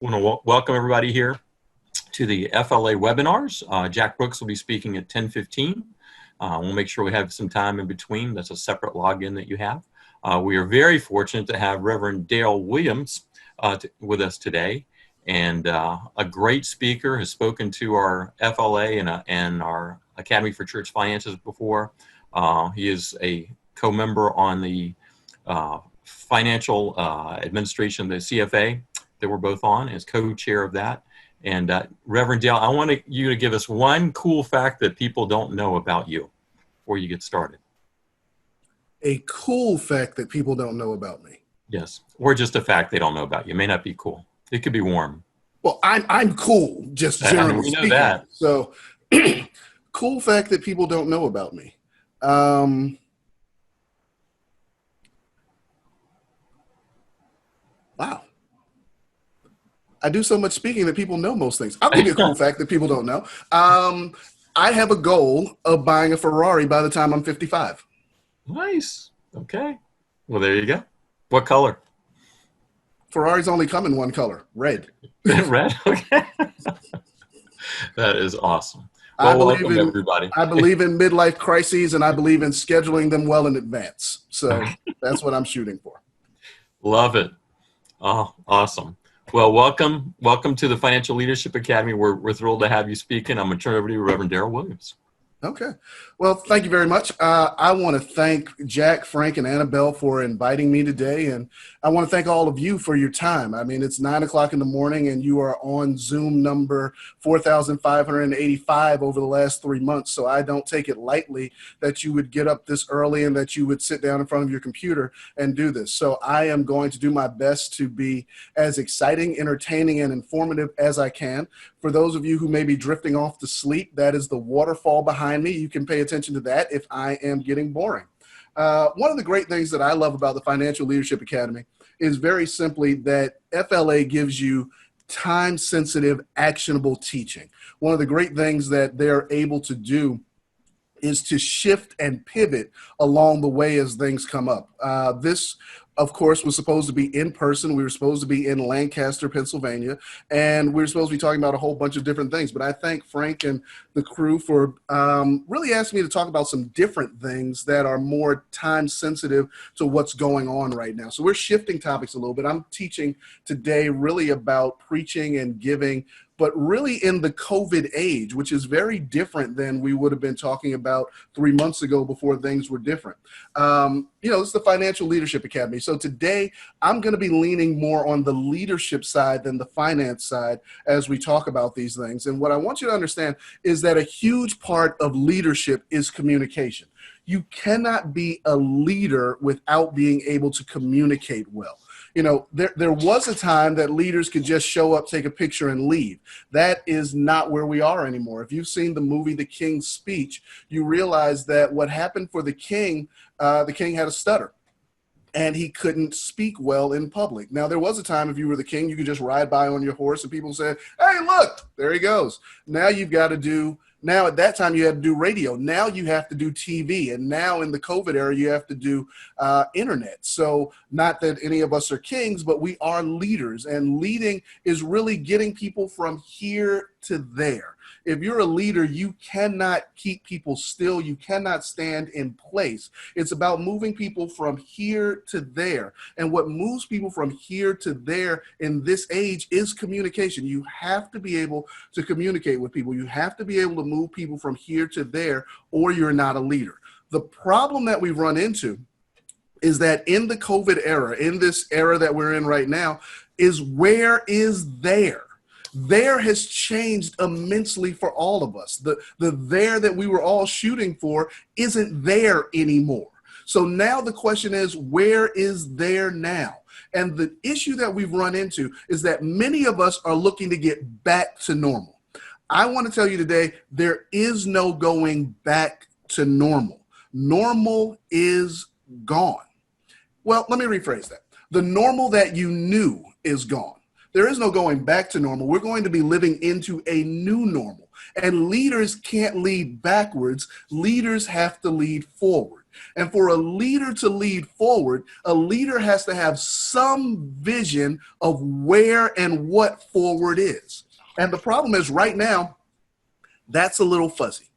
Want to welcome everybody here to the FLA webinars. Jack Brooks will be speaking at 10:15. We'll make sure we have some time in between. That's a separate login that you have. We are very fortunate to have Reverend Daryl Williams with us today, and a great speaker, has spoken to our FLA and our Academy for Church Finances before. He is a co-member on the financial administration, the CFA, that we're both on, as co-chair of that. And Reverend Dale, I want you to give us one cool fact that people don't know about you before you get started. A cool fact that people don't know about me. Yes, or just a fact they don't know about you. It may not be cool. It could be warm. Well, I'm cool, just generally we know speaking. that. So, cool fact that people don't know about me. Wow. I do so much speaking that people know most things. I'll give you a cool fact that people don't know. I have a goal of buying a Ferrari by the time I'm 55. Nice. Okay. Well, there you go. What color? Ferraris only come in one color, red. Red? Okay. That is awesome. Well, welcome everybody. I believe in midlife crises, and I believe in scheduling them well in advance. So that's what I'm shooting for. Love it. Oh, awesome. Well, welcome to the Financial Leadership Academy. We're thrilled to have you speaking. I'm going to turn it over to you, Reverend Daryl Williams. Okay. Well, thank you very much. I want to thank Jack, Frank, and Annabelle for inviting me today. And I want to thank all of you for your time. I mean, it's 9 o'clock in the morning and you are on Zoom number 4,585 over the last 3 months. So I don't take it lightly that you would get up this early and that you would sit down in front of your computer and do this. So I am going to do my best to be as exciting, entertaining, and informative as I can. For those of you who may be drifting off to sleep, that is the waterfall behind me. You can pay attention to that if I am getting boring. One of the great things that I love about the Financial Leadership Academy is very simply that FLA gives you time-sensitive, actionable teaching. One of the great things that they're able to do is to shift and pivot along the way as things come up. This, of course, was supposed to be in person. We were supposed to be in Lancaster, Pennsylvania, and we were supposed to be talking about a whole bunch of different things. But I thank Frank and the crew for really asking me to talk about some different things that are more time sensitive to what's going on right now. So we're shifting topics a little bit. I'm teaching today really about preaching and giving, but really in the COVID age, which is very different than we would have been talking about 3 months ago before things were different. It's the Financial Leadership Academy. So today I'm going to be leaning more on the leadership side than the finance side as we talk about these things. And what I want you to understand is that a huge part of leadership is communication. You cannot be a leader without being able to communicate well. You know, there was a time that leaders could just show up, take a picture, and leave. That is not where we are anymore. If you've seen the movie The King's Speech, you realize that what happened for the king had a stutter, and he couldn't speak well in public. Now, there was a time if you were the king, you could just ride by on your horse, and people said, hey, look, there he goes. Now, at that time, you had to do radio. Now you have to do TV. And now in the COVID era, you have to do internet. So not that any of us are kings, but we are leaders. And leading is really getting people from here to there. If you're a leader, you cannot keep people still. You cannot stand in place. It's about moving people from here to there. And what moves people from here to there in this age is communication. You have to be able to communicate with people. You have to be able to move people from here to there, or you're not a leader. The problem that we've run into is that in the COVID era, in this era that we're in right now, is where is there? There has changed immensely for all of us. The there that we were all shooting for isn't there anymore. So now the question is, where is there now? And the issue that we've run into is that many of us are looking to get back to normal. I want to tell you today, there is no going back to normal. Normal is gone. Well, let me rephrase that. The normal that you knew is gone. There is no going back to normal. We're going to be living into a new normal. And leaders can't lead backwards. Leaders have to lead forward. And for a leader to lead forward, a leader has to have some vision of where and what forward is. And the problem is right now, that's a little fuzzy.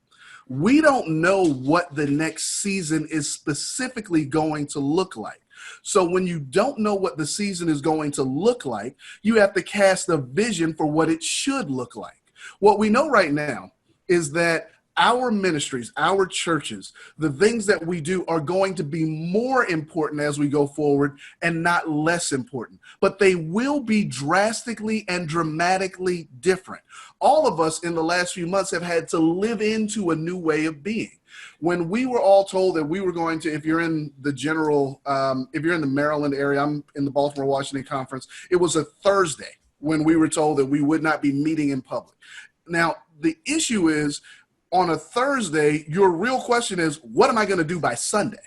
We don't know what the next season is specifically going to look like. So when you don't know what the season is going to look like, you have to cast a vision for what it should look like. What we know right now is that our ministries, our churches, the things that we do are going to be more important as we go forward and not less important, but they will be drastically and dramatically different. All of us in the last few months have had to live into a new way of being. When we were all told that we were going to, if you're in the Maryland area, I'm in the Baltimore, Washington conference, it was a Thursday when we were told that we would not be meeting in public. Now, the issue is, on a Thursday, your real question is, what am I going to do by Sunday?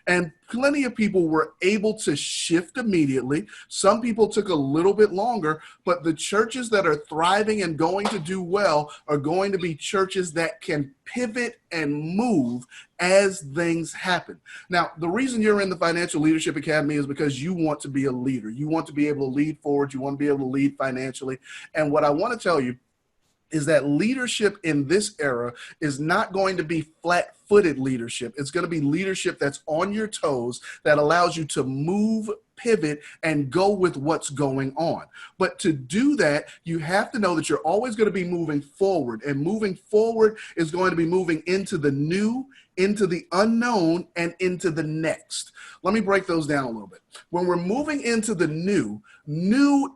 And plenty of people were able to shift immediately. Some people took a little bit longer, but the churches that are thriving and going to do well are going to be churches that can pivot and move as things happen. Now, the reason you're in the Financial Leadership Academy is because you want to be a leader. You want to be able to lead forward. You want to be able to lead financially. And what I want to tell you is that leadership in this era is not going to be flat-footed leadership. It's going to be leadership that's on your toes, that allows you to move, pivot, and go with what's going on. But to do that, you have to know that you're always going to be moving forward, and moving forward is going to be moving into the new, into the unknown, and into the next. Let me break those down a little bit. When we're moving into the new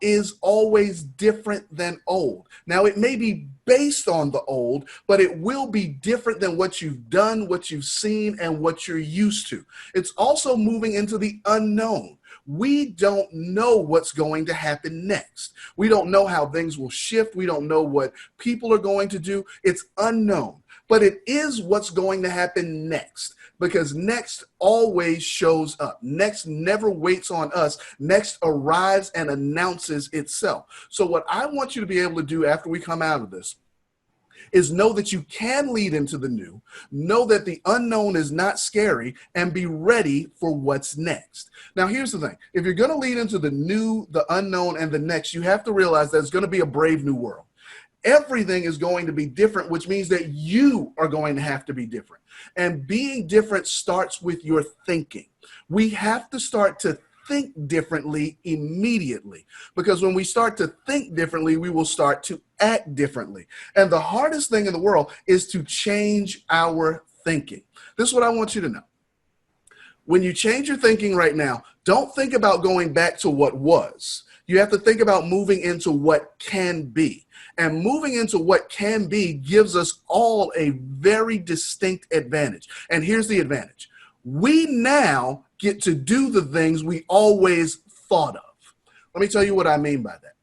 is always different than old. Now, it may be based on the old, but it will be different than what you've done, what you've seen, and what you're used to. It's also moving into the unknown. We don't know what's going to happen next. We don't know how things will shift. We don't know what people are going to do. It's unknown, but it is what's going to happen next, because next always shows up. Next never waits on us. Next arrives and announces itself. So what I want you to be able to do after we come out of this is know that you can lead into the new, know that the unknown is not scary, and be ready for what's next. Now, here's the thing. If you're going to lead into the new, the unknown, and the next, you have to realize that it's going to be a brave new world. Everything is going to be different, which means that you are going to have to be different. And being different starts with your thinking. We have to start to think differently immediately, because when we start to think differently, we will start to act differently. And the hardest thing in the world is to change our thinking. This is what I want you to know. When you change your thinking right now, don't think about going back to what was. You have to think about moving into what can be. And moving into what can be gives us all a very distinct advantage. And here's the advantage. We now get to do the things we always thought of. Let me tell you what I mean by that.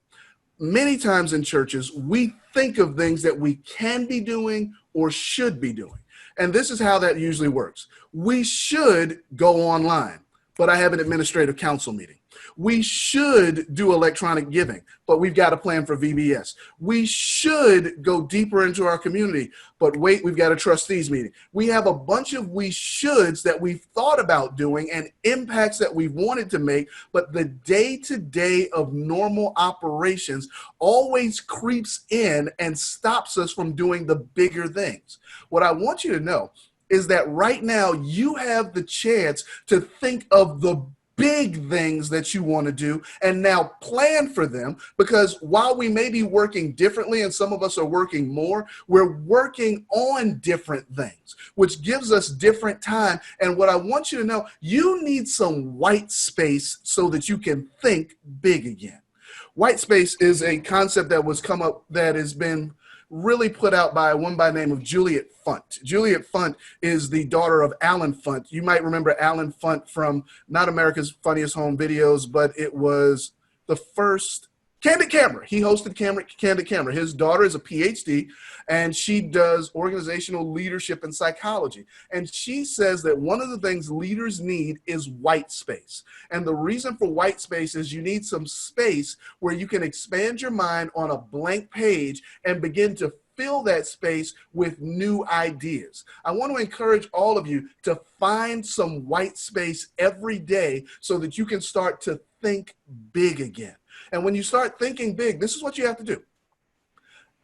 Many times in churches, we think of things that we can be doing or should be doing. And this is how that usually works. We should go online, but I have an administrative council meeting. We should do electronic giving, but we've got a plan for VBS. We should go deeper into our community, but wait, we've got a trustees meeting. We have a bunch of we shoulds that we've thought about doing and impacts that we've wanted to make, but the day-to-day of normal operations always creeps in and stops us from doing the bigger things. What I want you to know is that right now you have the chance to think of the big things that you want to do and now plan for them, because while we may be working differently and some of us are working more, we're working on different things, which gives us different time. And what I want you to know, you need some white space so that you can think big again. White space is a concept that was come up that has been really put out by one by the name of Juliet Funt. Juliet Funt is the daughter of Alan Funt. You might remember Alan Funt from not America's Funniest Home Videos, but it was the first Candid Camera. He hosted Candid Camera. His daughter is a PhD, and she does organizational leadership and psychology. And she says that one of the things leaders need is white space. And the reason for white space is you need some space where you can expand your mind on a blank page and begin to fill that space with new ideas. I want to encourage all of you to find some white space every day so that you can start to think big again. And when you start thinking big, this is what you have to do.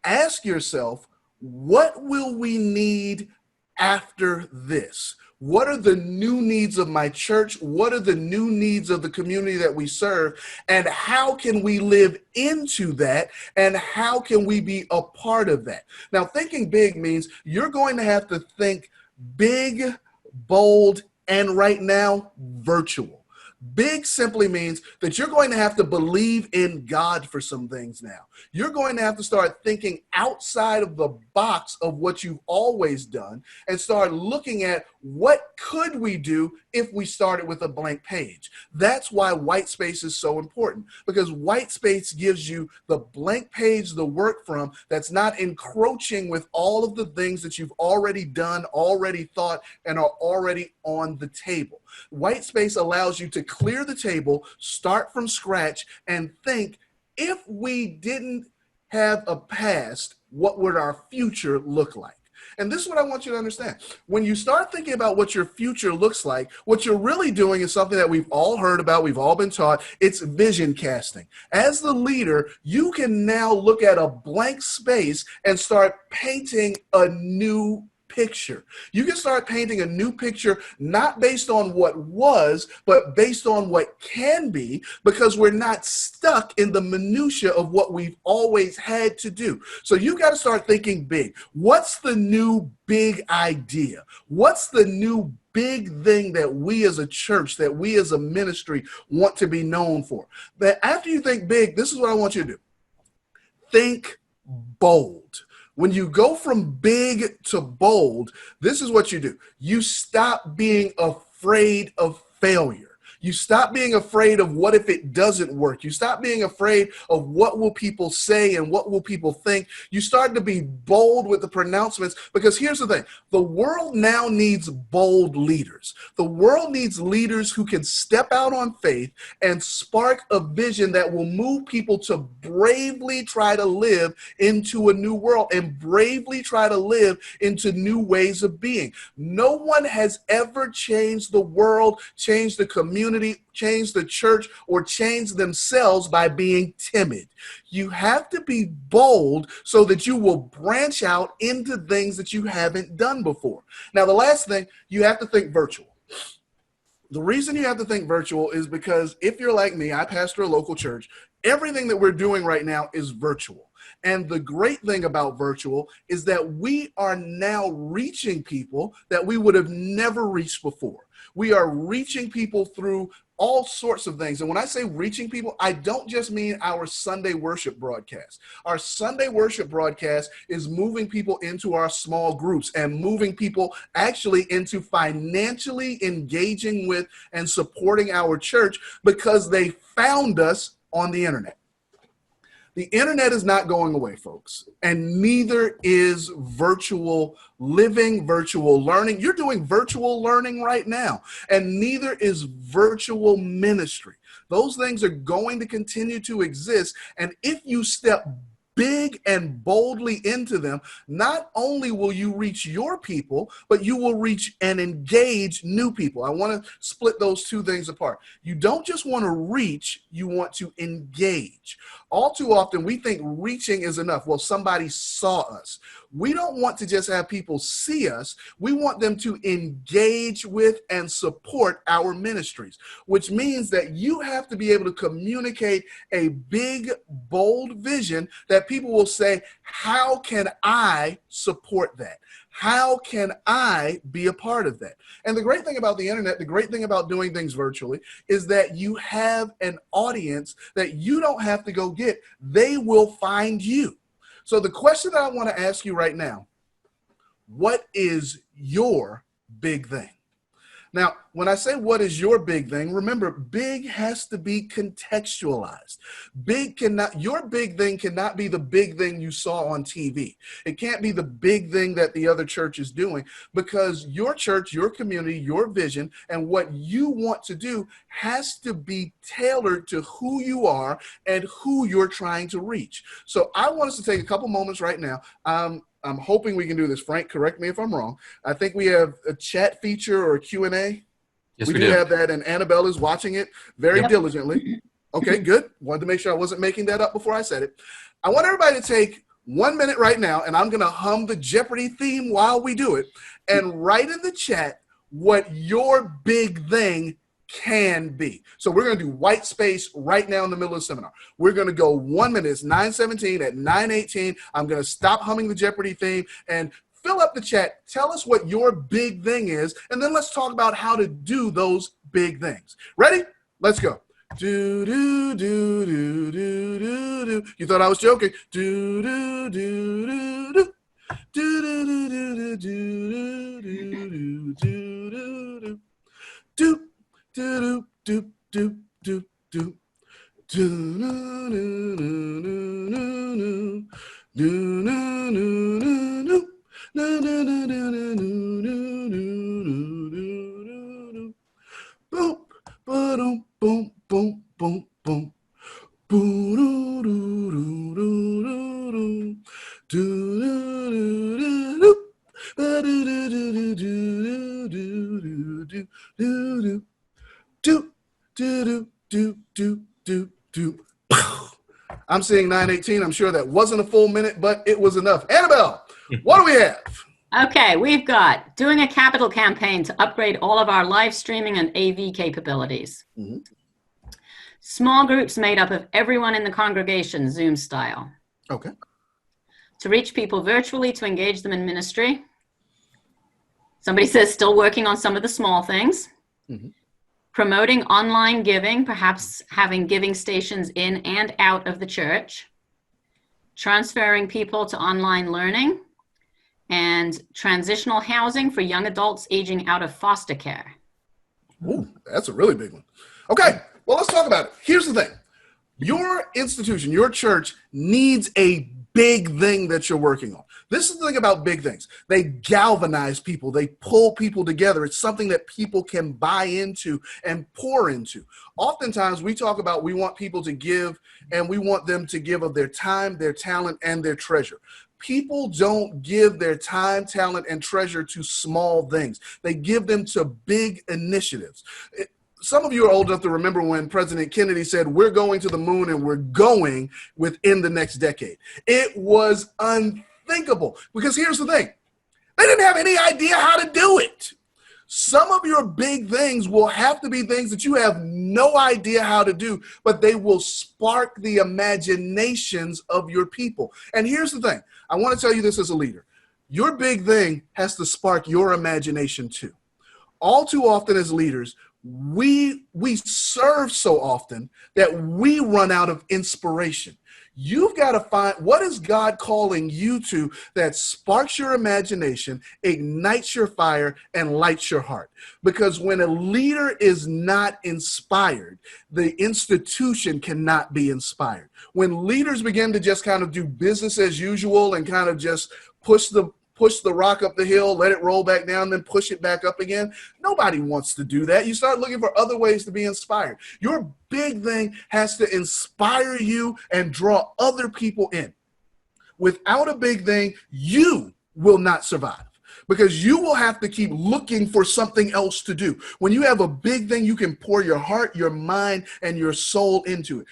Ask yourself, what will we need after this? What are the new needs of my church? What are the new needs of the community that we serve? And how can we live into that? And how can we be a part of that? Now, thinking big means you're going to have to think big, bold, and right now, virtual. Big simply means that you're going to have to believe in God for some things now. You're going to have to start thinking outside of the box of what you've always done and start looking at what could we do if we started with a blank page. That's why white space is so important, because white space gives you the blank page to work from that's not encroaching with all of the things that you've already done, already thought, and are already on the table. White space allows you to clear the table, start from scratch, and think, if we didn't have a past, what would our future look like? And this is what I want you to understand. When you start thinking about what your future looks like, what you're really doing is something that we've all heard about, we've all been taught. It's vision casting. As the leader, you can now look at a blank space and start painting a new picture. You can start painting a new picture, not based on what was, but based on what can be, because we're not stuck in the minutia of what we've always had to do. So you got to start thinking big. What's the new big idea? What's the new big thing that we as a church, that we as a ministry want to be known for? But after you think big, this is what I want you to do. Think bold. When you go from big to bold, this is what you do. You stop being afraid of failure. You stop being afraid of what if it doesn't work. You stop being afraid of what will people say and what will people think. You start to be bold with the pronouncements, because here's the thing. The world now needs bold leaders. The world needs leaders who can step out on faith and spark a vision that will move people to bravely try to live into a new world and bravely try to live into new ways of being. No one has ever changed the world, changed the community, change the church, or change themselves by being timid. You have to be bold so that you will branch out into things that you haven't done before. Now, the last thing, you have to think virtual. The reason you have to think virtual is because if you're like me, I pastor a local church. Everything that we're doing right now is virtual. And the great thing about virtual is that we are now reaching people that we would have never reached before. We are reaching people through all sorts of things. And when I say reaching people, I don't just mean our Sunday worship broadcast. Our Sunday worship broadcast is moving people into our small groups and moving people actually into financially engaging with and supporting our church because they found us on the internet. The internet is not going away, folks, and neither is virtual living, virtual learning. You're doing virtual learning right now, and neither is virtual ministry. Those things are going to continue to exist, and if you step big and boldly into them, not only will you reach your people, but you will reach and engage new people. I want to split those two things apart. You don't just want to reach, you want to engage. All too often, we think reaching is enough. Well, somebody saw us. We don't want to just have people see us. We want them to engage with and support our ministries, which means that you have to be able to communicate a big, bold vision that people will say, how can I support that? How can I be a part of that? And the great thing about the internet, the great thing about doing things virtually is that you have an audience that you don't have to go get. They will find you. So the question that I want to ask you right now, what is your big thing? Now, when I say what is your big thing, remember, big has to be contextualized. Your big thing cannot be the big thing you saw on TV. It can't be the big thing that the other church is doing, because your church, your community, your vision, and what you want to do has to be tailored to who you are and who you're trying to reach. So I want us to take a couple moments right now. I'm hoping we can do this. Frank, correct me if I'm wrong. I think we have a chat feature or a Q&A. Yes, we we do do. have that, and Annabelle is watching it very diligently. Okay, good. Wanted to make sure I wasn't making that up before I said it. I want everybody to take 1 minute right now, and I'm going to hum the Jeopardy theme while we do it, and write in the chat what your big thing can be. So we're going to do white space right now in the middle of the seminar. We're going to go 1 minute. It's 9:17. At 9:18, I'm going to stop humming the Jeopardy theme and fill up the chat. Tell us what your big thing is, and then let's talk about how to do those big things. Ready? Let's go. Do do do do do do do. You thought I was joking? Do do do do do. Do do do do do do do do do do do. Do do do do do do. I'm seeing 9:18. I'm sure that wasn't a full minute, but it was enough. Annabelle, what do we have? Okay, we've got doing a capital campaign to upgrade all of our live streaming and AV capabilities. Mm-hmm. Small groups made up of everyone in the congregation, Zoom style. Okay. To reach people virtually to engage them in ministry. Somebody says still working on some of the small things. Mm-hmm. Promoting online giving, perhaps having giving stations in and out of the church. Transferring people to online learning. And transitional housing for young adults aging out of foster care. Ooh, that's a really big one. Okay, well, let's talk about it. Here's the thing. Your institution, your church needs a big thing that you're working on. This is the thing about big things. They galvanize people. They pull people together. It's something that people can buy into and pour into. Oftentimes, we talk about we want people to give, and we want them to give of their time, their talent, and their treasure. People don't give their time, talent, and treasure to small things. They give them to big initiatives. Some of you are old enough to remember when President Kennedy said, we're going to the moon, and we're going within the next decade. It was unthinkable, because here's the thing. They didn't have any idea how to do it. Some of your big things will have to be things that you have no idea how to do, but they will spark the imaginations of your people. And here's the thing. I want to tell you this as a leader. Your big thing has to spark your imagination too. All too often as leaders, we serve so often that we run out of inspiration. You've got to find what is God calling you to that sparks your imagination, ignites your fire, and lights your heart. Because when a leader is not inspired, the institution cannot be inspired. When leaders begin to just kind of do business as usual and kind of just push the rock up the hill, let it roll back down, then push it back up again. Nobody wants to do that. You start looking for other ways to be inspired. Your big thing has to inspire you and draw other people in. Without a big thing, you will not survive, because you will have to keep looking for something else to do. When you have a big thing, you can pour your heart, your mind, and your soul into it.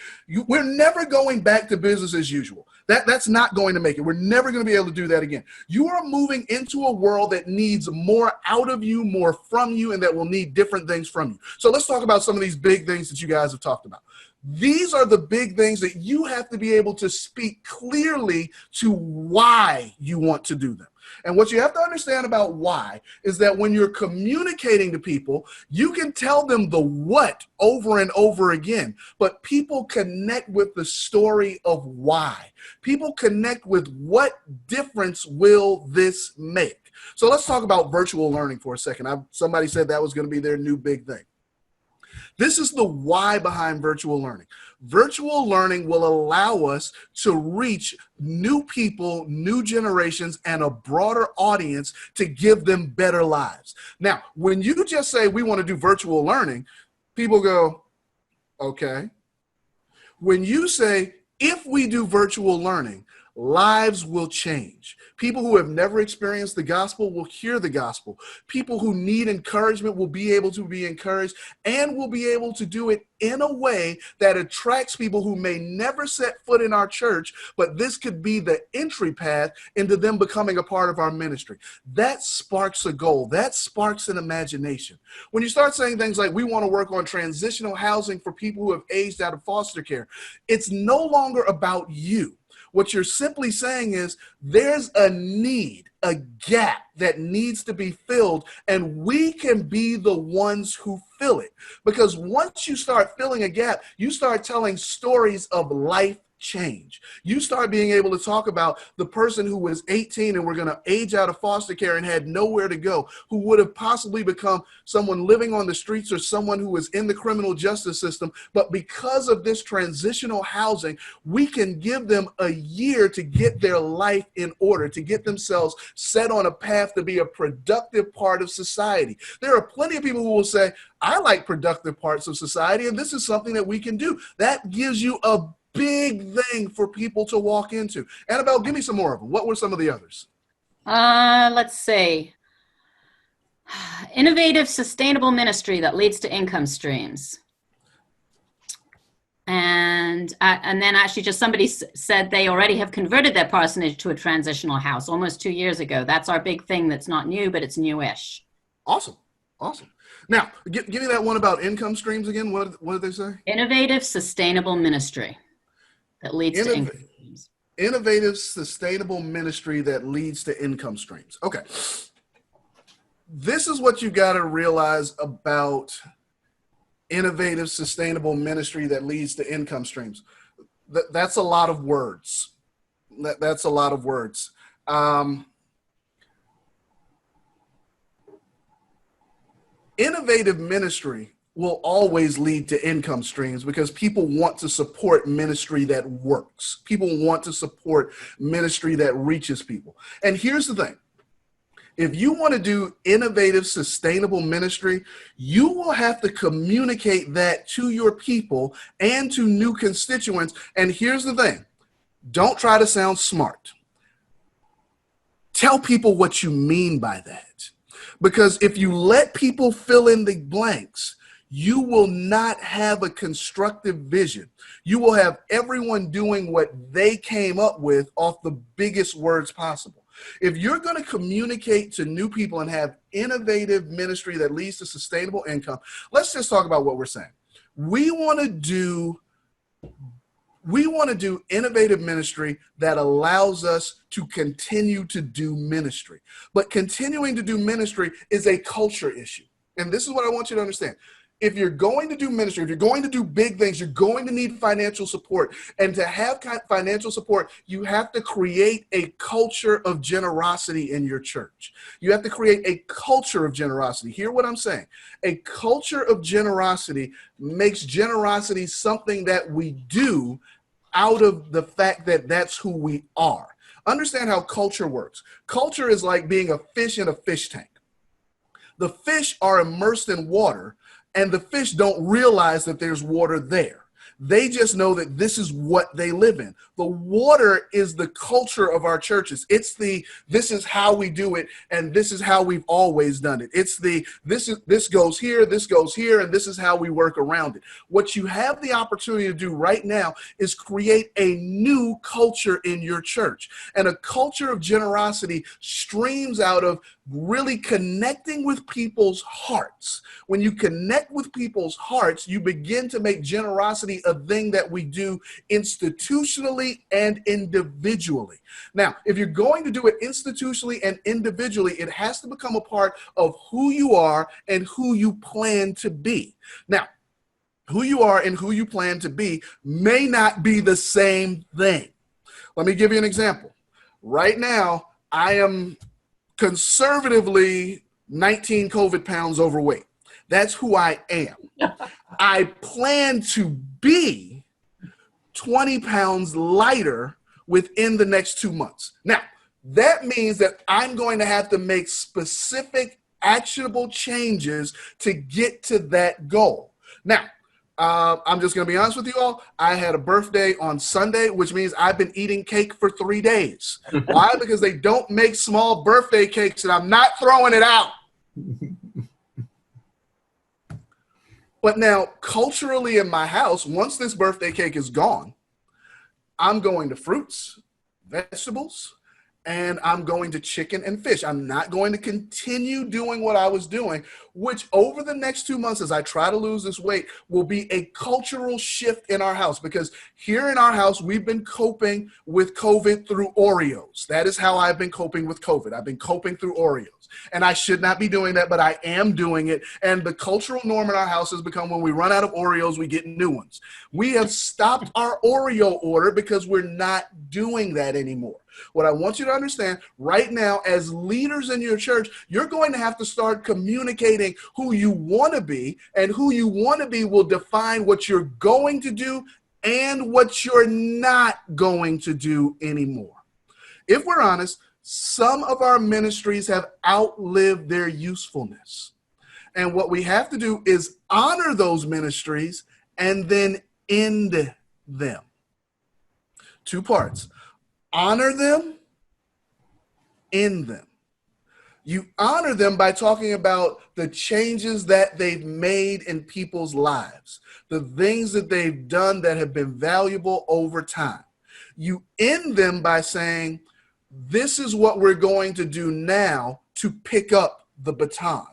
We're never going back to business as usual. That's not going to make it. We're never going to be able to do that again. You are moving into a world that needs more out of you, more from you, and that will need different things from you. So let's talk about some of these big things that you guys have talked about. These are the big things that you have to be able to speak clearly to why you want to do them. And what you have to understand about why is that when you're communicating to people, you can tell them the what over and over again, but people connect with the story of why. People connect with what difference will this make. So let's talk about virtual learning for a second. Somebody said that was going to be their new big thing. This is the why behind virtual learning. Virtual learning will allow us to reach new people, new generations, and a broader audience to give them better lives. Now, when you just say we want to do virtual learning, people go, okay. When you say, if we do virtual learning, lives will change. People who have never experienced the gospel will hear the gospel. People who need encouragement will be able to be encouraged and will be able to do it in a way that attracts people who may never set foot in our church, but this could be the entry path into them becoming a part of our ministry. That sparks a goal. That sparks an imagination. When you start saying things like, we want to work on transitional housing for people who have aged out of foster care, it's no longer about you. What you're simply saying is there's a need, a gap that needs to be filled, and we can be the ones who fill it. Because once you start filling a gap, you start telling stories of life change. You start being able to talk about the person who was 18 and were going to age out of foster care and had nowhere to go, who would have possibly become someone living on the streets or someone who was in the criminal justice system. But because of this transitional housing, we can give them a year to get their life in order, to get themselves set on a path to be a productive part of society. There are plenty of people who will say, I like productive parts of society, and this is something that we can do. That gives you a big thing for people to walk into. Annabelle, give me some more of them. What were some of the others? Let's see. Innovative, sustainable ministry that leads to income streams. And then actually just somebody said they already have converted their parsonage to a transitional house almost 2 years ago. That's our big thing. That's not new, but it's newish. Awesome. Awesome. Now, give me that one about income streams again. What did they say? Innovative, sustainable ministry that leads to income streams. Innovative, sustainable ministry that leads to income streams. Okay. This is what you got to realize about innovative, sustainable ministry that leads to income streams. That's a lot of words. That's a lot of words. Innovative ministry will always lead to income streams because people want to support ministry that works. People want to support ministry that reaches people. And here's the thing. If you want to do innovative, sustainable ministry, you will have to communicate that to your people and to new constituents. And here's the thing. Don't try to sound smart. Tell people what you mean by that. Because if you let people fill in the blanks, you will not have a constructive vision. You will have everyone doing what they came up with off the biggest words possible. If you're going to communicate to new people and have innovative ministry that leads to sustainable income, let's just talk about what we're saying. We want to do innovative ministry that allows us to continue to do ministry. But continuing to do ministry is a culture issue. And this is what I want you to understand. If you're going to do ministry, if you're going to do big things, you're going to need financial support. And to have financial support, you have to create a culture of generosity in your church. You have to create a culture of generosity. Hear what I'm saying. A culture of generosity makes generosity something that we do out of the fact that that's who we are. Understand how culture works. Culture is like being a fish in a fish tank. The fish are immersed in water, and the fish don't realize that there's water there. They just know that this is what they live in. The water is the culture of our churches. It's this is how we do it, and this is how we've always done it. It's this goes here, and this is how we work around it. What you have the opportunity to do right now is create a new culture in your church. And a culture of generosity streams out of really connecting with people's hearts. When you connect with people's hearts, you begin to make generosity a thing that we do institutionally and individually. Now, if you're going to do it institutionally and individually, it has to become a part of who you are and who you plan to be. Now, who you are and who you plan to be may not be the same thing. Let me give you an example. Right now, I am conservatively 19 COVID pounds overweight. That's who I am. I plan to be 20 pounds lighter within the next 2 months. Now, that means that I'm going to have to make specific actionable changes to get to that goal. Now, I'm just going to be honest with you all. I had a birthday on Sunday, which means I've been eating cake for 3 days. Why? Because they don't make small birthday cakes, and I'm not throwing it out. But now, culturally in my house, once this birthday cake is gone, I'm going to fruits, vegetables, and I'm going to chicken and fish. I'm not going to continue doing what I was doing, which over the next 2 months, as I try to lose this weight, will be a cultural shift in our house. Because here in our house, we've been coping with COVID through Oreos. That is how I've been coping with COVID. I've been coping through Oreos. And I should not be doing that, but I am doing it. And the cultural norm in our house has become when we run out of Oreos, we get new ones. We have stopped our Oreo order because we're not doing that anymore. What I want you to understand right now, as leaders in your church, you're going to have to start communicating who you want to be, and who you want to be will define what you're going to do and what you're not going to do anymore. If we're honest, some of our ministries have outlived their usefulness. And what we have to do is honor those ministries and then end them. 2 parts. Honor them, end them. You honor them by talking about the changes that they've made in people's lives, the things that they've done that have been valuable over time. You end them by saying, this is what we're going to do now to pick up the baton.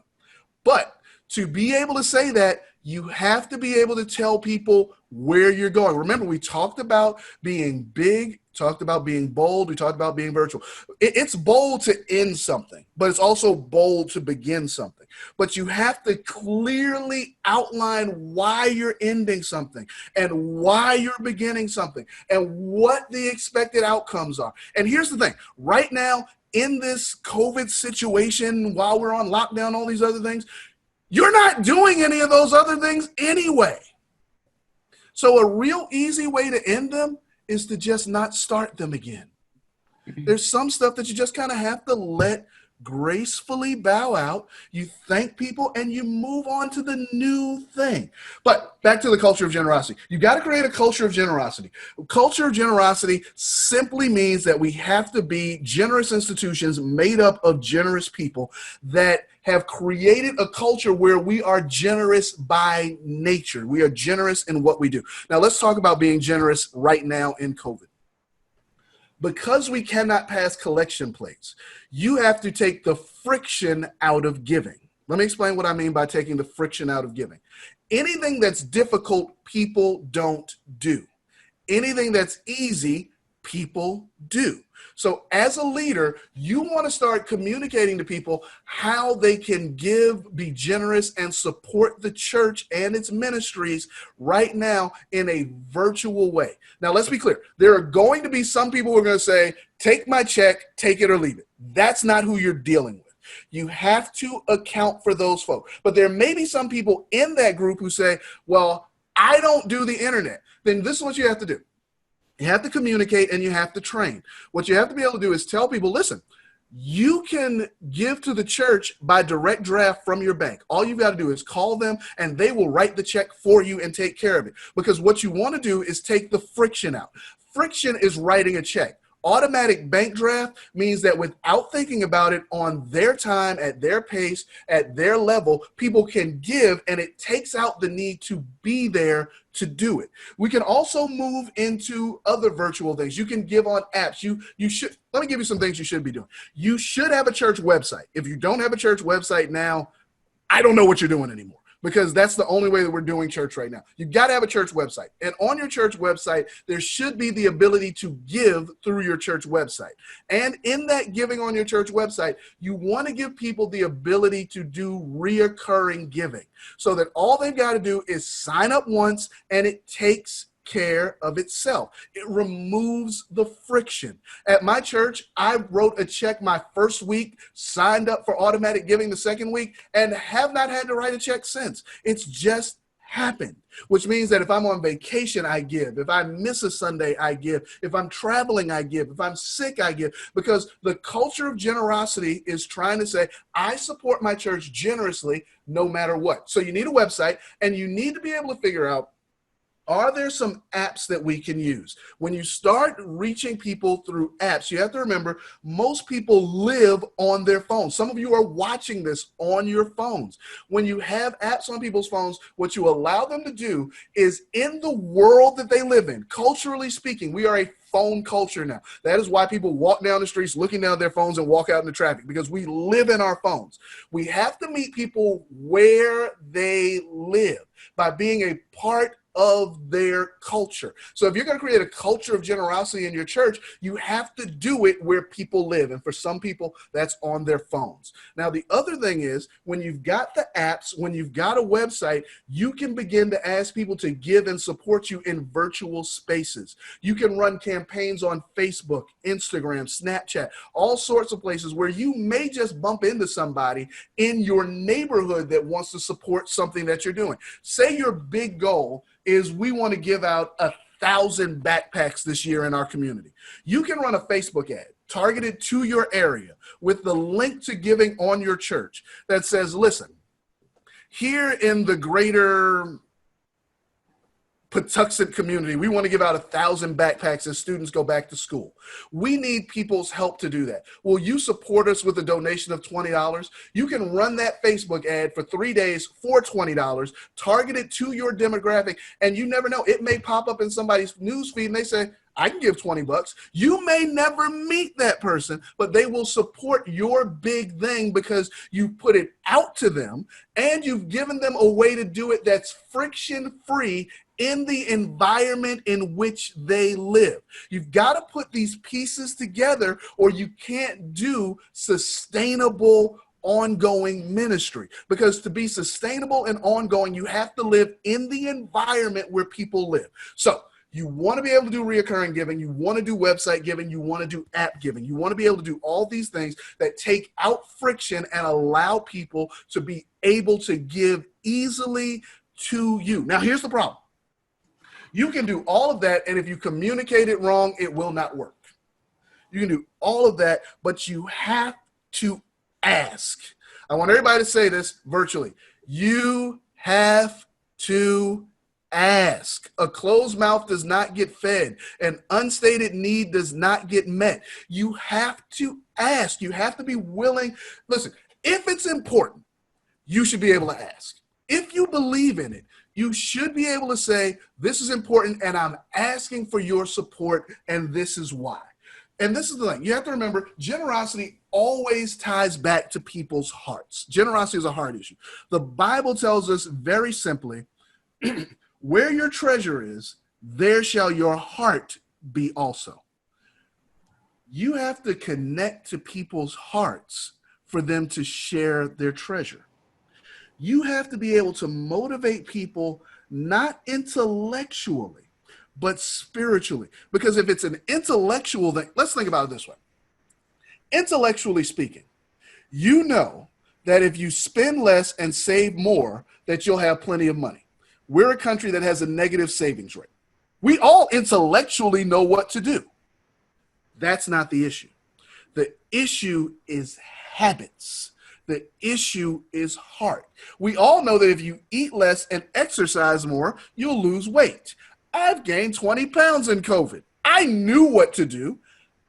But to be able to say that, you have to be able to tell people where you're going. Remember, we talked about being big, talked about being bold, we talked about being virtual. It's bold to end something, but it's also bold to begin something. But you have to clearly outline why you're ending something and why you're beginning something and what the expected outcomes are. And here's the thing, right now in this COVID situation, while we're on lockdown, all these other things, you're not doing any of those other things anyway. So a real easy way to end them is to just not start them again. There's some stuff that you just kind of have to let gracefully bow out. You thank people and you move on to the new thing. But back to the culture of generosity. You got to create a culture of generosity. Culture of generosity simply means that we have to be generous institutions made up of generous people that have created a culture where we are generous by nature. We are generous in what we do. Now let's talk about being generous right now in COVID. Because we cannot pass collection plates, you have to take the friction out of giving. Let me explain what I mean by taking the friction out of giving. Anything that's difficult, people don't do. Anything that's easy, people do. So as a leader, you want to start communicating to people how they can give, be generous, and support the church and its ministries right now in a virtual way. Now, let's be clear. There are going to be some people who are going to say, take my check, take it or leave it. That's not who you're dealing with. You have to account for those folks. But there may be some people in that group who say, well, I don't do the internet. Then this is what you have to do. You have to communicate and you have to train. What you have to be able to do is tell people, listen, you can give to the church by direct draft from your bank. All you've got to do is call them and they will write the check for you and take care of it. Because what you want to do is take the friction out. Friction is writing a check. Automatic bank draft means that without thinking about it, on their time, at their pace, at their level, people can give, and it takes out the need to be there to do it. We can also move into other virtual things. You can give on apps. You should, let me give you some things you should be doing. You should have a church website. If you don't have a church website now, I don't know what you're doing anymore. Because that's the only way that we're doing church right now. You've got to have a church website. And on your church website, there should be the ability to give through your church website. And in that giving on your church website, you want to give people the ability to do reoccurring giving so that all they've got to do is sign up once and it takes care of itself. It removes the friction. At my church, I wrote a check my first week, signed up for automatic giving the second week, and have not had to write a check since. It's just happened, which means that if I'm on vacation, I give. If I miss a Sunday, I give. If I'm traveling, I give. If I'm sick, I give. Because the culture of generosity is trying to say, I support my church generously no matter what. So you need a website, and you need to be able to figure out, are there some apps that we can use? When you start reaching people through apps, you have to remember most people live on their phones. Some of you are watching this on your phones. When you have apps on people's phones, what you allow them to do is, in the world that they live in, culturally speaking, we are a phone culture now. That is why people walk down the streets looking down at their phones and walk out in the traffic, because we live in our phones. We have to meet people where they live by being a part of their culture. So if you're going to create a culture of generosity in your church, you have to do it where people live. And for some people, that's on their phones. Now, the other thing is, when you've got the apps, when you've got a website, you can begin to ask people to give and support you in virtual spaces. You can run campaigns on Facebook, Instagram, Snapchat, all sorts of places where you may just bump into somebody in your neighborhood that wants to support something that you're doing. Say your big goal is, we want to give out 1,000 backpacks this year in our community. You can run a Facebook ad targeted to your area with the link to giving on your church that says, listen, here in the greater Patuxent community, we want to give out 1,000 backpacks as students go back to school. We need people's help to do that. Will you support us with a donation of $20? You can run that Facebook ad for 3 days for $20, targeted to your demographic, and you never know. It may pop up in somebody's newsfeed and they say, I can give $20. You may never meet that person, but they will support your big thing because you put it out to them and you've given them a way to do it that's friction-free in the environment in which they live. You've got to put these pieces together, or you can't do sustainable ongoing ministry. Because to be sustainable and ongoing, you have to live in the environment where people live. So you want to be able to do reoccurring giving. You want to do website giving. You want to do app giving. You want to be able to do all these things that take out friction and allow people to be able to give easily to you. Now, here's the problem. You can do all of that, and if you communicate it wrong, it will not work. You can do all of that, but you have to ask. I want everybody to say this virtually. You have to ask. A closed mouth does not get fed. An unstated need does not get met. You have to ask. You have to be willing. Listen, if it's important, you should be able to ask. If you believe in it, you should be able to say, this is important and I'm asking for your support and this is why. And this is the thing. You have to remember, generosity always ties back to people's hearts. Generosity is a heart issue. The Bible tells us very simply, where your treasure is, there shall your heart be also. You have to connect to people's hearts for them to share their treasure. You have to be able to motivate people, not intellectually, but spiritually. Because if it's an intellectual thing, let's think about it this way. Intellectually speaking, you know that if you spend less and save more, that you'll have plenty of money. We're a country that has a negative savings rate. We all intellectually know what to do. That's not the issue. The issue is habits. The issue is heart. We all know that if you eat less and exercise more, you'll lose weight. I've gained 20 pounds in COVID. I knew what to do.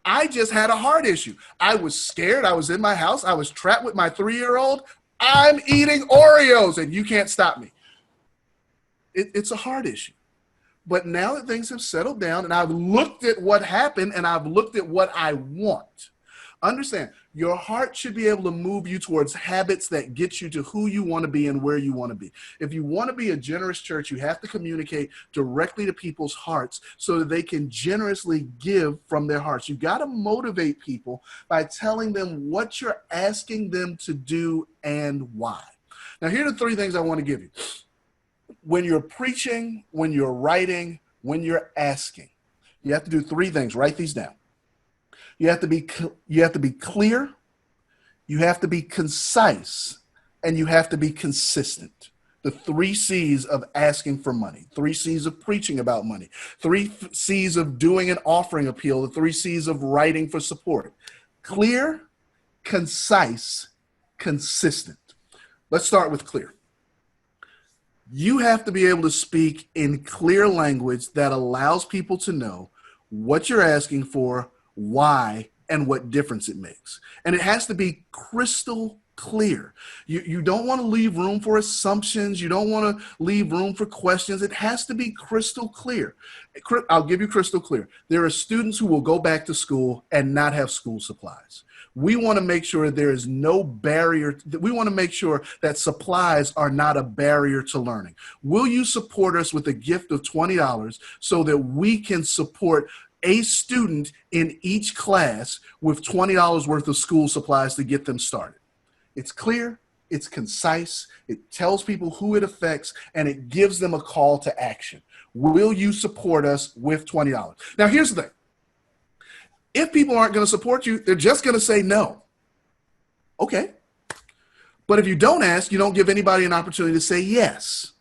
I just had a heart issue. I was scared. I was in my house. I was trapped with my 3-year-old. I'm eating Oreos and you can't stop me. It's a heart issue. But now that things have settled down and I've looked at what happened and I've looked at what I want, understand, your heart should be able to move you towards habits that get you to who you want to be and where you want to be. If you want to be a generous church, you have to communicate directly to people's hearts so that they can generously give from their hearts. You got to motivate people by telling them what you're asking them to do and why. Now, here are the 3 things I want to give you. When you're preaching, when you're writing, when you're asking, you have to do three things. Write these down. You have to be clear, you have to be concise, and you have to be consistent. The three C's of asking for money, three C's of preaching about money, three C's of doing an offering appeal, the three C's of writing for support. Clear, concise, consistent. Let's start with clear. You have to be able to speak in clear language that allows people to know what you're asking for, why, and what difference it makes. And it has to be crystal clear. You don't want to leave room for assumptions. You don't want to leave room for questions. It has to be crystal clear. I'll give you crystal clear. There are students who will go back to school and not have school supplies. We want to make sure there is no barrier. We want to make sure that supplies are not a barrier to learning. Will you support us with a gift of $20 so that we can support a student in each class with $20 worth of school supplies to get them started? It's clear, it's concise, it tells people who it affects, and it gives them a call to action. Will you support us with $20? Now, here's the thing. If people aren't going to support you, they're just going to say no. Okay. But if you don't ask, you don't give anybody an opportunity to say yes.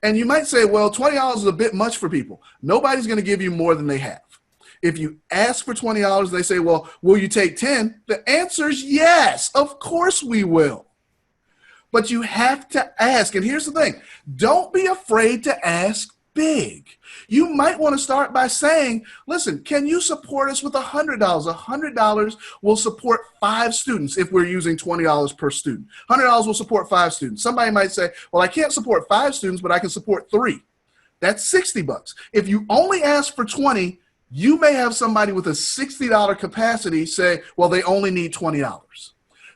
And you might say, well, $20 is a bit much for people. Nobody's going to give you more than they have. If you ask for $20, they say, well, will you take 10? The answer is yes. Of course we will. But you have to ask. And here's the thing. Don't be afraid to ask big. You might want to start by saying, listen, can you support us with $100? $100 will support 5 students if we're using $20 per student. $100 will support 5 students. Somebody might say, well, I can't support 5 students, but I can support 3. That's $60. If you only ask for 20, you may have somebody with a $60 capacity say, well, they only need $20.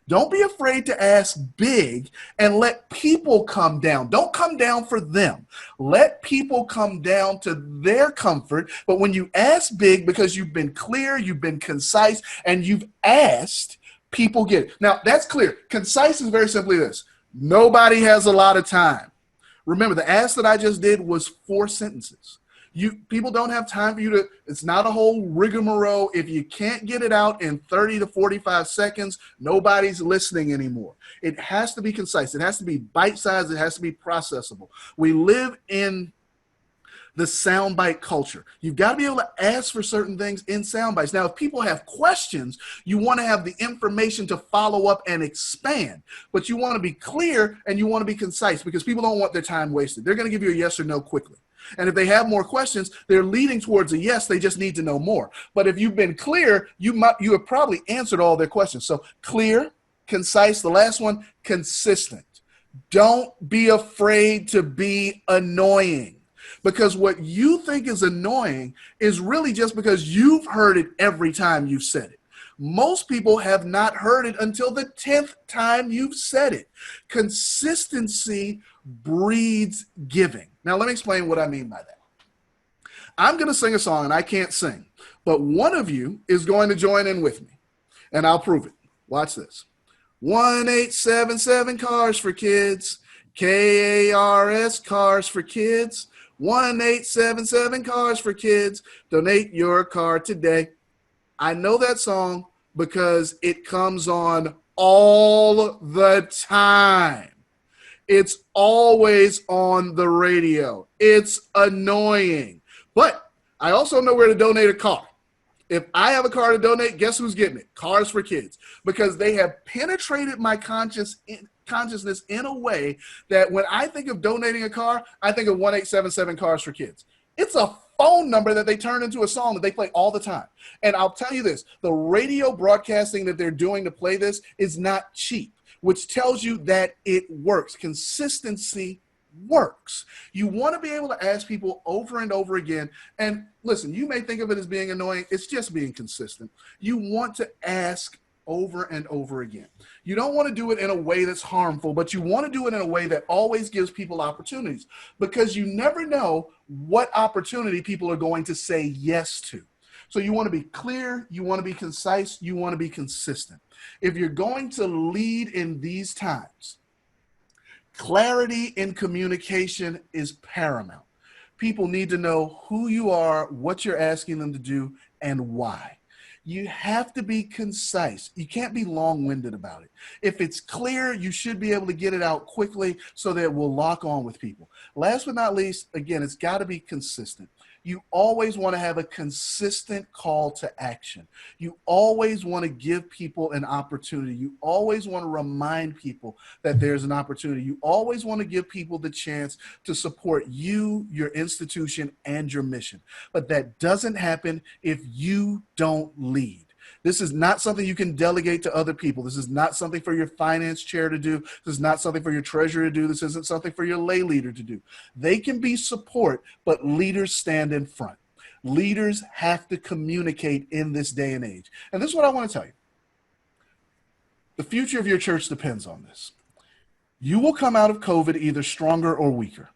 Don't be afraid to ask big and let people come down. Don't come down for them. Let people come down to their comfort. But when you ask big because you've been clear, you've been concise, and you've asked, people get it. Now, that's clear. Concise is very simply this. Nobody has a lot of time. Remember, the ask that I just did was 4 sentences. People don't have time for you to, it's not a whole rigmarole. If you can't get it out in 30 to 45 seconds, nobody's listening anymore. It has to be concise. It has to be bite-sized. It has to be processable. We live in the soundbite culture. You've got to be able to ask for certain things in soundbites. Now, if people have questions, you want to have the information to follow up and expand. But you want to be clear and you want to be concise because people don't want their time wasted. They're going to give you a yes or no quickly. And if they have more questions, they're leading towards a yes. They just need to know more. But if you've been clear, you have probably answered all their questions. So clear, concise. The last one, consistent. Don't be afraid to be annoying. Because what you think is annoying is really just because you've heard it every time you've said it. Most people have not heard it until the 10th time you've said it. Consistency breeds giving. Now, let me explain what I mean by that. I'm going to sing a song, and I can't sing, but one of you is going to join in with me, and I'll prove it. Watch this. 1877 Cars for Kids, KARS Cars for Kids, 1877 Cars for Kids. Donate your car today. I know that song because it comes on all the time. It's always on the radio. It's annoying. But I also know where to donate a car. If I have a car to donate, guess who's getting it? Cars for Kids. Because they have penetrated my consciousness in a way that when I think of donating a car, I think of 1877 Cars for Kids. It's a phone number that they turn into a song that they play all the time. And I'll tell you this, the radio broadcasting that they're doing to play this is not cheap, which tells you that it works. Consistency works. You want to be able to ask people over and over again. And listen, you may think of it as being annoying. It's just being consistent. You want to ask over and over again. You don't want to do it in a way that's harmful, but you want to do it in a way that always gives people opportunities, because you never know what opportunity people are going to say yes to. So you want to be clear, you want to be concise, you want to be consistent. If you're going to lead in these times, clarity in communication is paramount. People need to know who you are, what you're asking them to do, and why. You have to be concise. You can't be long-winded about it. If it's clear, you should be able to get it out quickly so that it will lock on with people. Last but not least, again, it's got to be consistent. You always want to have a consistent call to action. You always want to give people an opportunity. You always want to remind people that there's an opportunity. You always want to give people the chance to support you, your institution, and your mission. But that doesn't happen if you don't lead. This is not something you can delegate to other people. This is not something for your finance chair to do. This is not something for your treasurer to do. This isn't something for your lay leader to do. They can be support, but leaders stand in front. Leaders have to communicate in this day and age. And this is what I want to tell you. The future of your church depends on this. You will come out of COVID either stronger or weaker.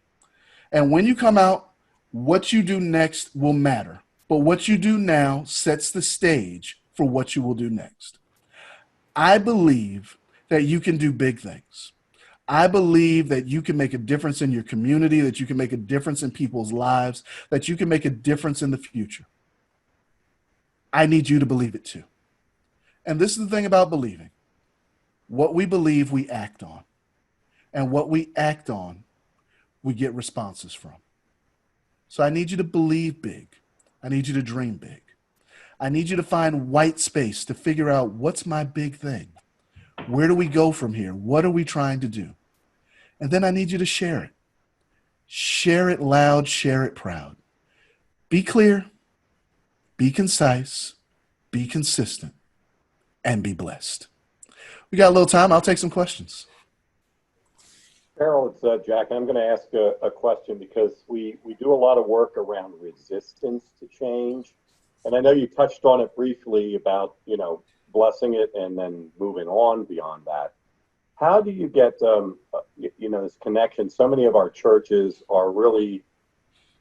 And when you come out, what you do next will matter. But what you do now sets the stage for what you will do next. I believe that you can do big things. I believe that you can make a difference in your community, that you can make a difference in people's lives, that you can make a difference in the future. I need you to believe it too. And this is the thing about believing. What we believe, we act on. And what we act on, we get responses from. So I need you to believe big. I need you to dream big. I need you to find white space to figure out what's my big thing. Where do we go from here? What are we trying to do? And then I need you to share it. Share it loud, share it proud. Be clear, be concise, be consistent, and be blessed. We got a little time. I'll take some questions. Daryl, it's Jack. I'm going to ask a question because we do a lot of work around resistance to change. And I know you touched on it briefly about, blessing it and then moving on beyond that. How do you get, this connection? So many of our churches are really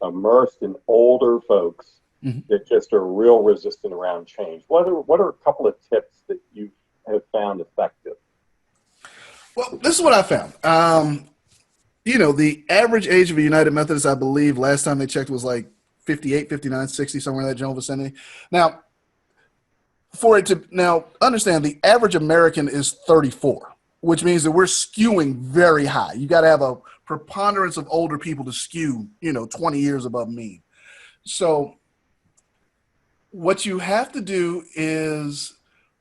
immersed in older folks that just are real resistant around change. What are a couple of tips that you have found effective? Well, this is what I found. The average age of a United Methodist, I believe, last time they checked was like 58, 59, 60, somewhere in that general vicinity. Now, understand the average American is 34, which means that we're skewing very high. You got to have a preponderance of older people to skew, 20 years above mean. So what you have to do is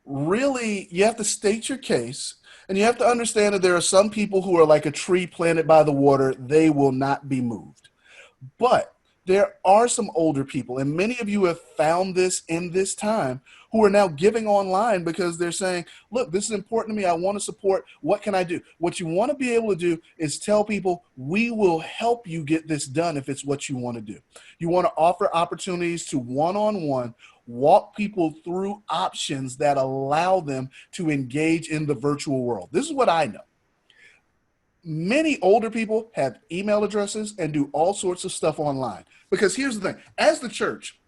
really, you have to state your case, and you have to understand that there are some people who are like a tree planted by the water. They will not be moved. But there are some older people, and many of you have found this in this time, who are now giving online because they're saying, look, this is important to me. I want to support. What can I do? What you want to be able to do is tell people, we will help you get this done if it's what you want to do. You want to offer opportunities to one-on-one, walk people through options that allow them to engage in the virtual world. This is what I know. Many older people have email addresses and do all sorts of stuff online. Because here's the thing, as the church,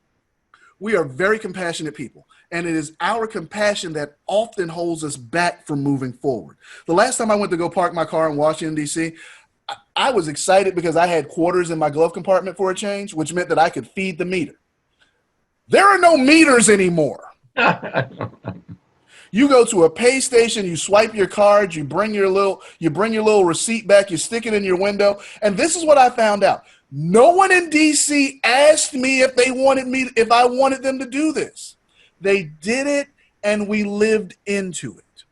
we are very compassionate people. And it is our compassion that often holds us back from moving forward. The last time I went to go park my car in Washington, D.C., I was excited because I had quarters in my glove compartment for a change, which meant that I could feed the meter. There are no meters anymore. You go to a pay station, you swipe your card, you bring your little receipt back, you stick it in your window. And this is what I found out. No one in DC asked me if I wanted them to do this. They did it and we lived into it.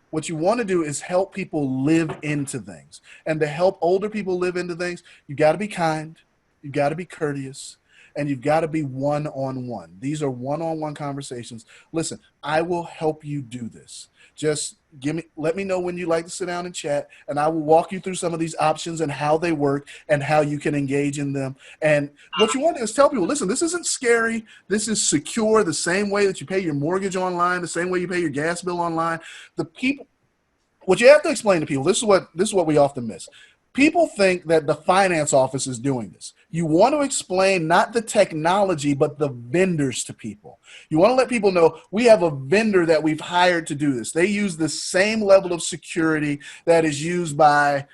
What you want to do is help people live into things. And to help older people live into things, you got to be kind, you got to be courteous, and you've got to be one-on-one. These are one-on-one conversations. Listen, I will help you do this. Just let me know when you like to sit down and chat, and I will walk you through some of these options and how they work and how you can engage in them. And what you want to do is tell people, listen, this isn't scary. This is secure, the same way that you pay your mortgage online, the same way you pay your gas bill online. What you have to explain to people, this is what we often miss. People think that the finance office is doing this. You want to explain not the technology, but the vendors to people. You want to let people know we have a vendor that we've hired to do this. They use the same level of security that is used by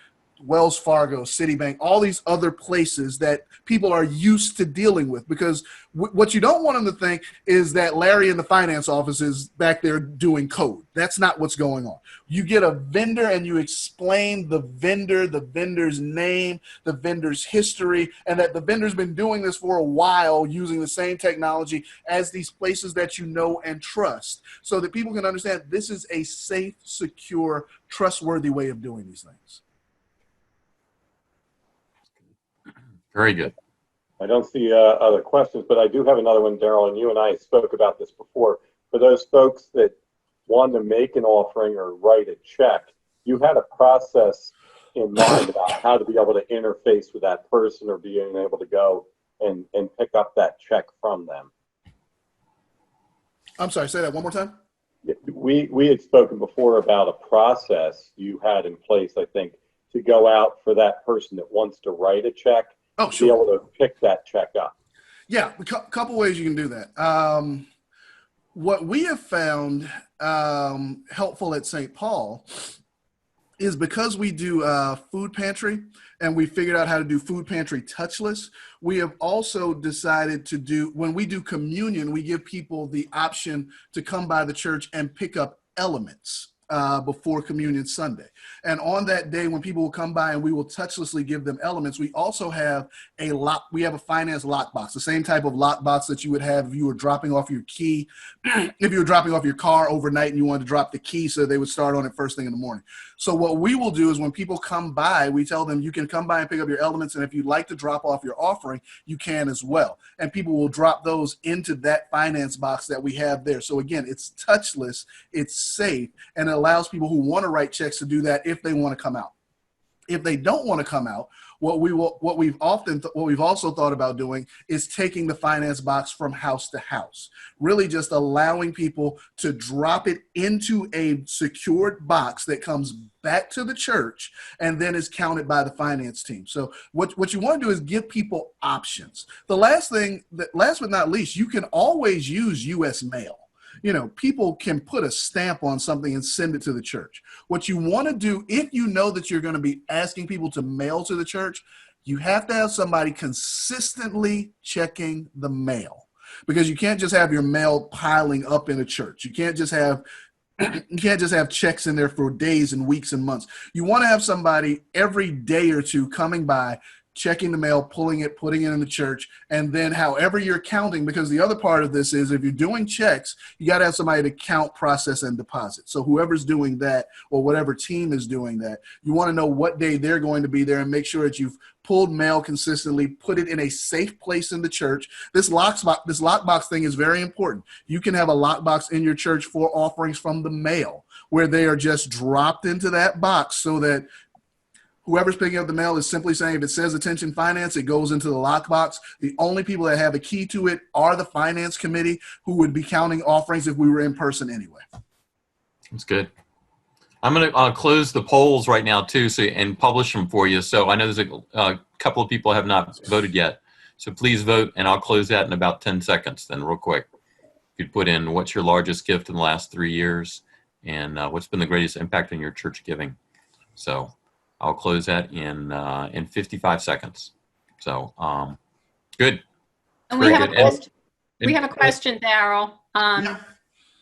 Wells Fargo, Citibank, all these other places that people are used to dealing with. Because what you don't want them to think is that Larry in the finance office is back there doing code. That's not what's going on. You get a vendor and you explain the vendor, the vendor's name, the vendor's history, and that the vendor's been doing this for a while using the same technology as these places that you know and trust, so that people can understand this is a safe, secure, trustworthy way of doing these things. Very good. I don't see other questions, but I do have another one, Daryl, and you and I spoke about this before. For those folks that want to make an offering or write a check, you had a process in mind about how to be able to interface with that person or being able to go and pick up that check from them. I'm sorry, say that one more time. We had spoken before about a process you had in place, I think, to go out for that person that wants to write a check. Oh, sure. Be able to pick that check up. Yeah, a couple ways you can do that. What we have found helpful at St. Paul is because we do food pantry and we figured out how to do food pantry touchless. We have also decided to do, when we do communion, we give people the option to come by the church and pick up elements before Communion Sunday. And on that day, when people will come by and we will touchlessly give them elements, we also have we have a finance lockbox, the same type of lockbox that you would have if you were dropping off your key, if you were dropping off your car overnight and you wanted to drop the key so they would start on it first thing in the morning. So what we will do is when people come by, we tell them you can come by and pick up your elements, and if you'd like to drop off your offering, you can as well. And people will drop those into that finance box that we have there. So again, it's touchless, it's safe, and it allows people who want to write checks to do that if they want to come out. If they don't want to come out, what we've also thought about doing is taking the finance box from house to house, really just allowing people to drop it into a secured box that comes back to the church and then is counted by the finance team. So what you want to do is give people options. The last but not least, you can always use U.S. mail. You know, people can put a stamp on something and send it to the church. What you want to do, if you know that you're going to be asking people to mail to the church, you have to have somebody consistently checking the mail, because you can't just have your mail piling up in a church. You can't just have checks in there for days and weeks and months. You want to have somebody every day or two coming by, checking the mail, putting it in the church, and then however you're counting, because the other part of this is if you're doing checks, you got to have somebody to count, process, and deposit. So whoever's doing that, or whatever team is doing that, you want to know what day they're going to be there and make sure that you've pulled mail consistently, put it in a safe place in the church. This lockbox thing is very important. You can have a lockbox in your church for offerings from the mail, where they are just dropped into that box so that whoever's picking up the mail is simply saying, if it says attention finance, it goes into the lockbox. The only people that have a key to it are the finance committee, who would be counting offerings if we were in person anyway. That's good. I'm going to close the polls right now too, and publish them for you. So I know there's a couple of people have not voted yet. So please vote, and I'll close that in about 10 seconds then, real quick. If you'd put in what's your largest gift in the last 3 years, and what's been the greatest impact on your church giving. So I'll close that in 55 seconds. So good. And we have a question, Daryl.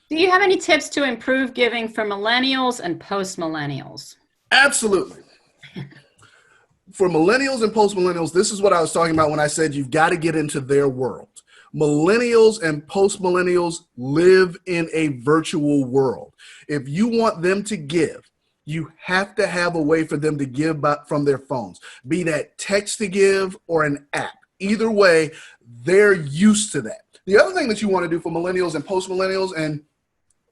Do you have any tips to improve giving for millennials and post-millennials? Absolutely. For millennials and post-millennials, this is what I was talking about when I said you've got to get into their world. Millennials and post-millennials live in a virtual world. If you want them to give, you have to have a way for them to give from their phones, be that text to give or an app. Either way, they're used to that. The other thing that you want to do for millennials and post-millennials, and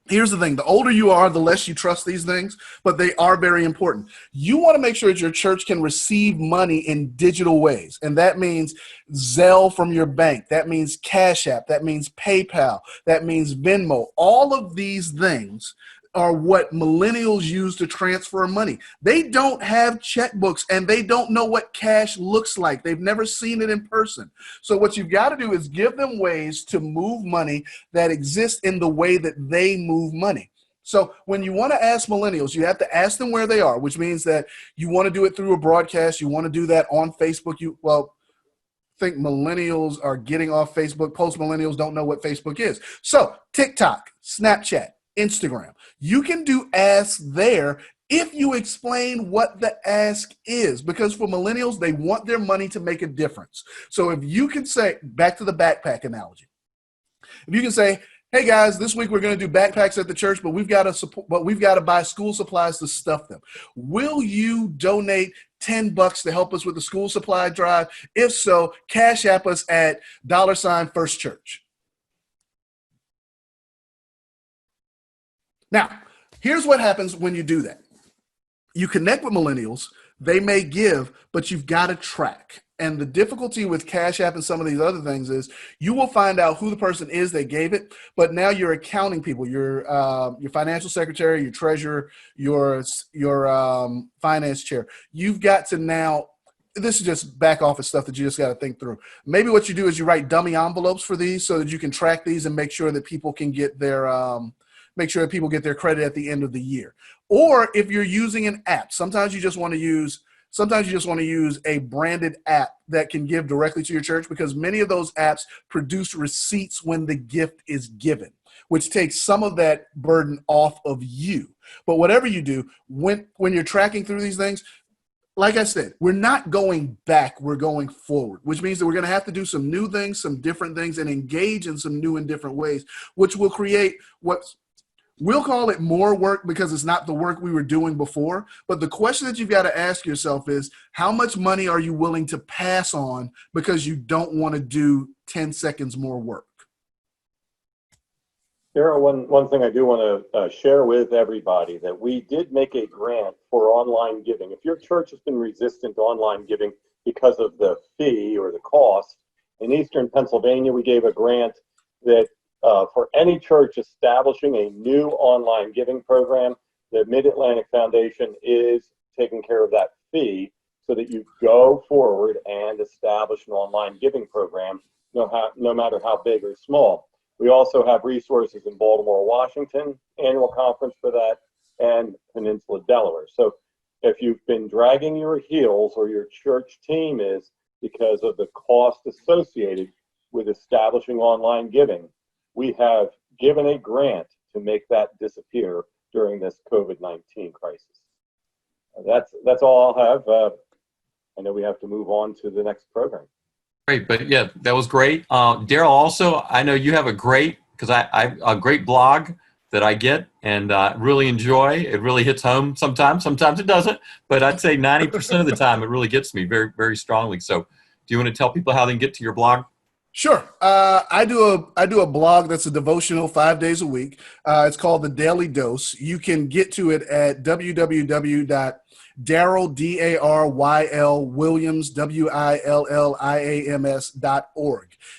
here's the thing, the older you are, the less you trust these things, but they are very important. You want to make sure that your church can receive money in digital ways. And that means Zelle from your bank. That means Cash App. That means PayPal. That means Venmo. All of these things are what millennials use to transfer money. They don't have checkbooks and they don't know what cash looks like. They've never seen it in person. So what you've got to do is give them ways to move money that exist in the way that they move money. So when you want to ask millennials, you have to ask them where they are, which means that you want to do it through a broadcast. You want to do that on Facebook. Think millennials are getting off Facebook. Post millennials don't know what Facebook is. So TikTok, Snapchat, Instagram, you can do ask there if you explain what the ask is, because for millennials, they want their money to make a difference. So if you can say, back to the backpack analogy, if you can say, hey guys, this week we're going to do backpacks at the church, but we've got to buy school supplies to stuff them. Will you donate $10 to help us with the school supply drive? If so, cash app us at $First Church. Now, here's what happens when you do that. You connect with millennials, they may give, but you've got to track. And the difficulty with Cash App and some of these other things is you will find out who the person is that gave it, but now you're accounting people, your financial secretary, your treasurer, your finance chair. You've got to now, this is just back office stuff that you just got to think through. Maybe what you do is you write dummy envelopes for these so that you can track these and make sure that people can get their credit at the end of the year. Or if you're using an app, sometimes you just want to use a branded app that can give directly to your church, because many of those apps produce receipts when the gift is given, which takes some of that burden off of you. But whatever you do, when you're tracking through these things, like I said, we're not going back, we're going forward, which means that we're going to have to do some new things, some different things, and engage in some new and different ways, which will create we'll call it more work because it's not the work we were doing before. But the question that you've got to ask yourself is, how much money are you willing to pass on because you don't want to do 10 seconds more work? Daryl, one thing I do want to share with everybody, that we did make a grant for online giving. If your church has been resistant to online giving because of the fee or the cost, in Eastern Pennsylvania, we gave a grant that for any church establishing a new online giving program, the Mid-Atlantic Foundation is taking care of that fee so that you go forward and establish an online giving program, no matter how big or small. We also have resources in Baltimore, Washington, annual conference for that, and Peninsula, Delaware. So if you've been dragging your heels, or your church team is, because of the cost associated with establishing online giving, we have given a grant to make that disappear during this COVID-19 crisis. That's all I'll have. I know we have to move on to the next program. Great, but yeah, that was great. Daryl, also, I know you have a great blog that I get and really enjoy. It really hits home sometimes. Sometimes it doesn't, but I'd say 90% of the time it really gets me very, very strongly. So do you want to tell people how they can get to your blog? Sure. I do a blog that's a devotional 5 days a week. It's called The Daily Dose. You can get to it at www.Daryl, D-A-R-Y-L, Williams, WILLIAMS.org.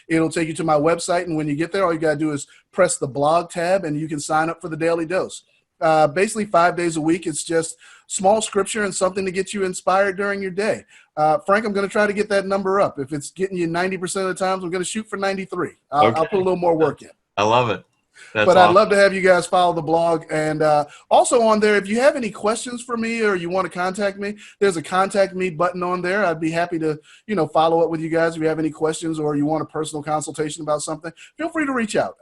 It'll take you to my website, and when you get there, all you got to do is press the blog tab, and you can sign up for The Daily Dose. Basically 5 days a week. It's just small scripture and something to get you inspired during your day. Frank, I'm going to try to get that number up. If it's getting you 90% of the times, I'm going to shoot for 93. I'll put a little more work in. I love it. That's but awesome. I'd love to have you guys follow the blog. And also on there, if you have any questions for me or you want to contact me, there's a contact me button on there. I'd be happy to, follow up with you guys. If you have any questions or you want a personal consultation about something, feel free to reach out.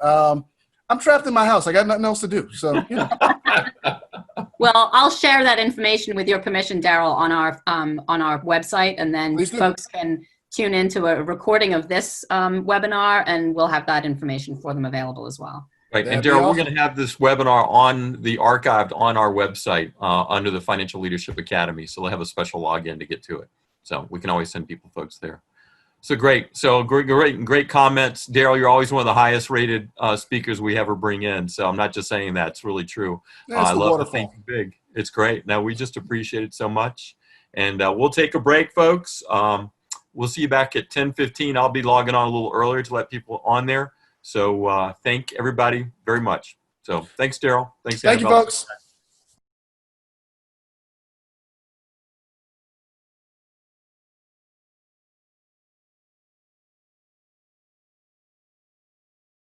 I'm trapped in my house. I got nothing else to do. So, Well, I'll share that information with your permission, Daryl, on our website, and then folks can tune into a recording of this webinar, and we'll have that information for them available as well. Right. That'd And Daryl, awesome. We're going to have this webinar archived on our website under the Financial Leadership Academy. So they'll have a special login to get to it. So we can always send folks there. So great. So great comments. Daryl, you're always one of the highest rated speakers we ever bring in. So I'm not just saying that. It's really true. I love the Think Big. It's great. Now, we just appreciate it so much. And we'll take a break, folks. We'll see you back at 10:15. I'll be logging on a little earlier to let people on there. So thank everybody very much. So thanks, Daryl. Thanks, Thank you, folks.